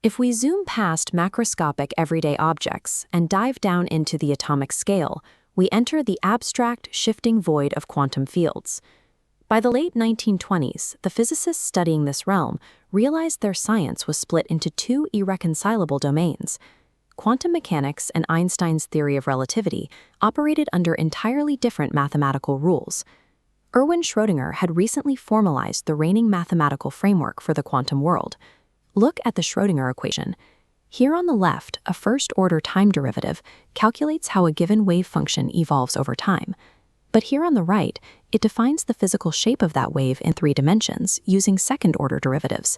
If we zoom past macroscopic everyday objects and dive down into the atomic scale, we enter the abstract, shifting void of quantum fields. By the late 1920s, the physicists studying this realm realized their science was split into two irreconcilable domains. Quantum mechanics and Einstein's theory of relativity operated under entirely different mathematical rules. Erwin Schrödinger had recently formalized the reigning mathematical framework for the quantum world. Look at the Schrödinger equation. Here on the left, a first-order time derivative calculates how a given wave function evolves over time. But here on the right, it defines the physical shape of that wave in 3 dimensions using second-order derivatives.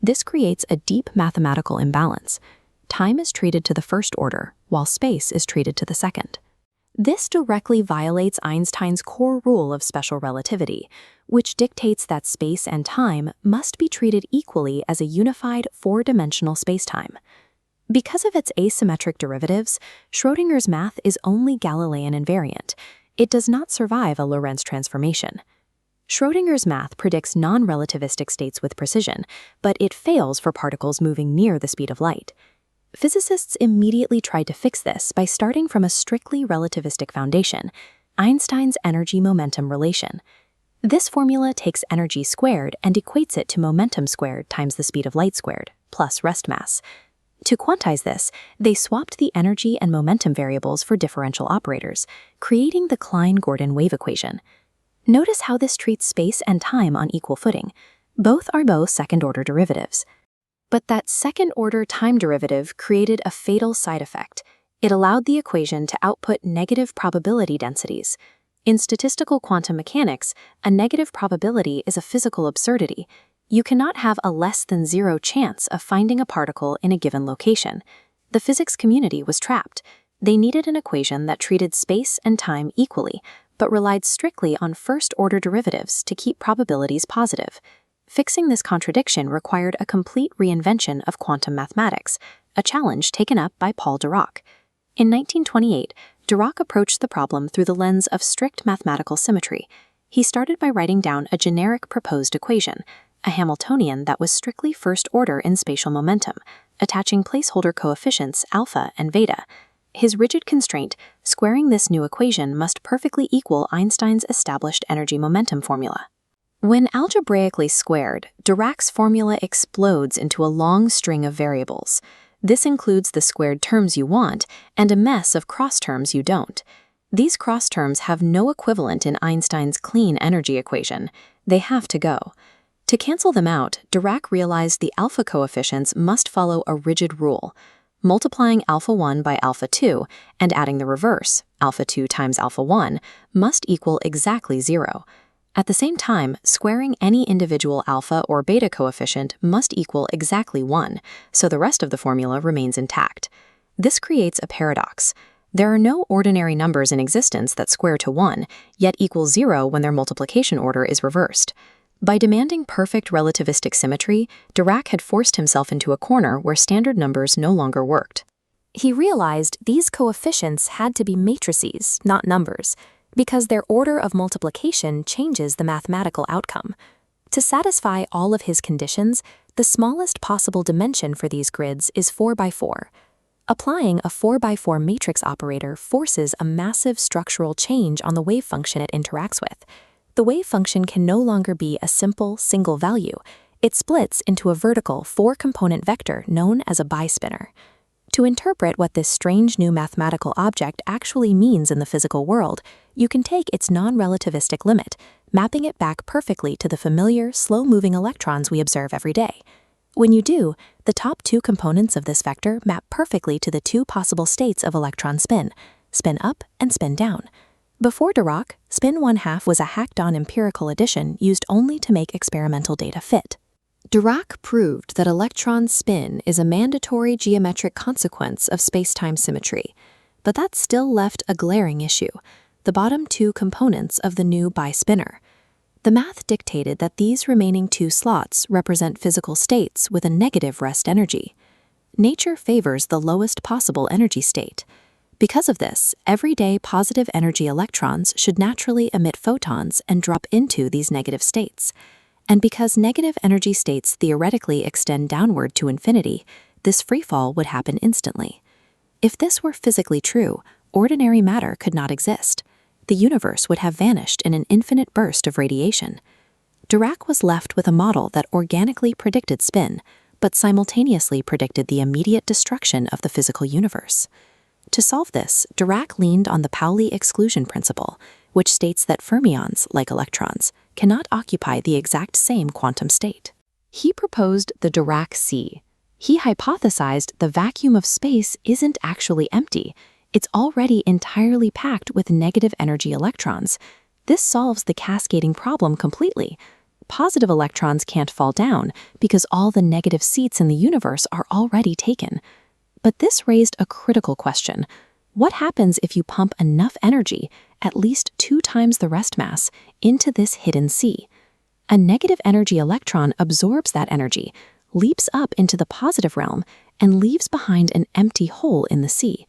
This creates a deep mathematical imbalance. Time is treated to the first order, while space is treated to the second. This directly violates Einstein's core rule of special relativity, which dictates that space and time must be treated equally as a unified 4-dimensional spacetime. Because of its asymmetric derivatives, Schrödinger's math is only Galilean invariant. It does not survive a Lorentz transformation. Schrödinger's math predicts non-relativistic states with precision, but it fails for particles moving near the speed of light. Physicists immediately tried to fix this by starting from a strictly relativistic foundation, Einstein's energy-momentum relation. This formula takes energy squared and equates it to momentum squared times the speed of light squared, plus rest mass. To quantize this, they swapped the energy and momentum variables for differential operators, creating the Klein-Gordon wave equation. Notice how this treats space and time on equal footing. Both are second-order derivatives. But that second-order time derivative created a fatal side effect. It allowed the equation to output negative probability densities. In statistical quantum mechanics, a negative probability is a physical absurdity. You cannot have a less than 0 chance of finding a particle in a given location. The physics community was trapped. They needed an equation that treated space and time equally, but relied strictly on first-order derivatives to keep probabilities positive. Fixing this contradiction required a complete reinvention of quantum mathematics, a challenge taken up by Paul Dirac. In 1928, Dirac approached the problem through the lens of strict mathematical symmetry. He started by writing down a generic proposed equation, a Hamiltonian that was strictly first-order in spatial momentum, attaching placeholder coefficients alpha and beta. His rigid constraint, squaring this new equation must perfectly equal Einstein's established energy-momentum formula. When algebraically squared, Dirac's formula explodes into a long string of variables. This includes the squared terms you want and a mess of cross terms you don't. These cross terms have no equivalent in Einstein's clean energy equation. They have to go. To cancel them out, Dirac realized the alpha coefficients must follow a rigid rule. Multiplying alpha 1 by alpha 2 and adding the reverse, alpha 2 times alpha 1, must equal exactly 0. At the same time, squaring any individual alpha or beta coefficient must equal exactly 1, so the rest of the formula remains intact. This creates a paradox. There are no ordinary numbers in existence that square to 1, yet equal 0 when their multiplication order is reversed. By demanding perfect relativistic symmetry, Dirac had forced himself into a corner where standard numbers no longer worked. He realized these coefficients had to be matrices, not numbers, because their order of multiplication changes the mathematical outcome. To satisfy all of his conditions, the smallest possible dimension for these grids is 4 by 4. Applying a 4 by 4 matrix operator forces a massive structural change on the wave function it interacts with. The wave function can no longer be a simple, single value. It splits into a vertical 4-component vector known as a bispinner. To interpret what this strange new mathematical object actually means in the physical world, you can take its non-relativistic limit, mapping it back perfectly to the familiar, slow-moving electrons we observe every day. When you do, the top 2 components of this vector map perfectly to the 2 possible states of electron spin up and spin down. Before Dirac, spin 1/2 was a hacked-on empirical addition used only to make experimental data fit. Dirac proved that electron spin is a mandatory geometric consequence of spacetime symmetry, but that still left a glaring issue, the bottom 2 components of the new bispinner. The math dictated that these remaining 2 slots represent physical states with a negative rest energy. Nature favors the lowest possible energy state. Because of this, everyday positive energy electrons should naturally emit photons and drop into these negative states. And because negative energy states theoretically extend downward to infinity, this freefall would happen instantly. If this were physically true, ordinary matter could not exist. The universe would have vanished in an infinite burst of radiation. Dirac was left with a model that organically predicted spin, but simultaneously predicted the immediate destruction of the physical universe. To solve this, Dirac leaned on the Pauli exclusion principle, which states that fermions, like electrons, cannot occupy the exact same quantum state. He proposed the Dirac sea. He hypothesized the vacuum of space isn't actually empty. It's already entirely packed with negative energy electrons. This solves the cascading problem completely. Positive electrons can't fall down because all the negative seats in the universe are already taken. But this raised a critical question. What happens if you pump enough energy, at least 2 times the rest mass, into this hidden sea? A negative energy electron absorbs that energy, leaps up into the positive realm, and leaves behind an empty hole in the sea.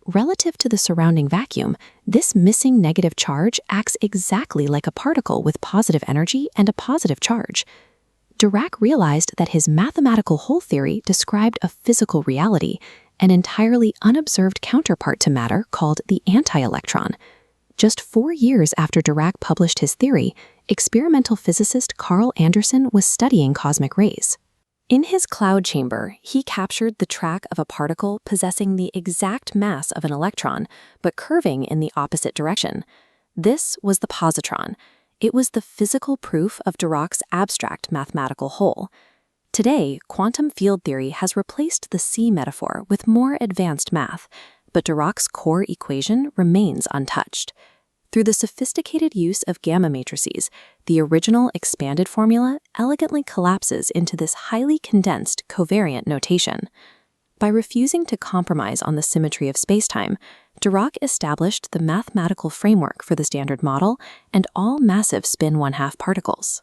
Relative to the surrounding vacuum, this missing negative charge acts exactly like a particle with positive energy and a positive charge. Dirac realized that his mathematical hole theory described a physical reality, an entirely unobserved counterpart to matter called the anti-electron. Just 4 years after Dirac published his theory, experimental physicist Carl Anderson was studying cosmic rays. In his cloud chamber, he captured the track of a particle possessing the exact mass of an electron, but curving in the opposite direction. This was the positron. It was the physical proof of Dirac's abstract mathematical hole. Today, quantum field theory has replaced the sea metaphor with more advanced math, but Dirac's core equation remains untouched. Through the sophisticated use of gamma matrices, the original expanded formula elegantly collapses into this highly condensed covariant notation. By refusing to compromise on the symmetry of spacetime, Dirac established the mathematical framework for the Standard Model and all massive spin 1/2 particles.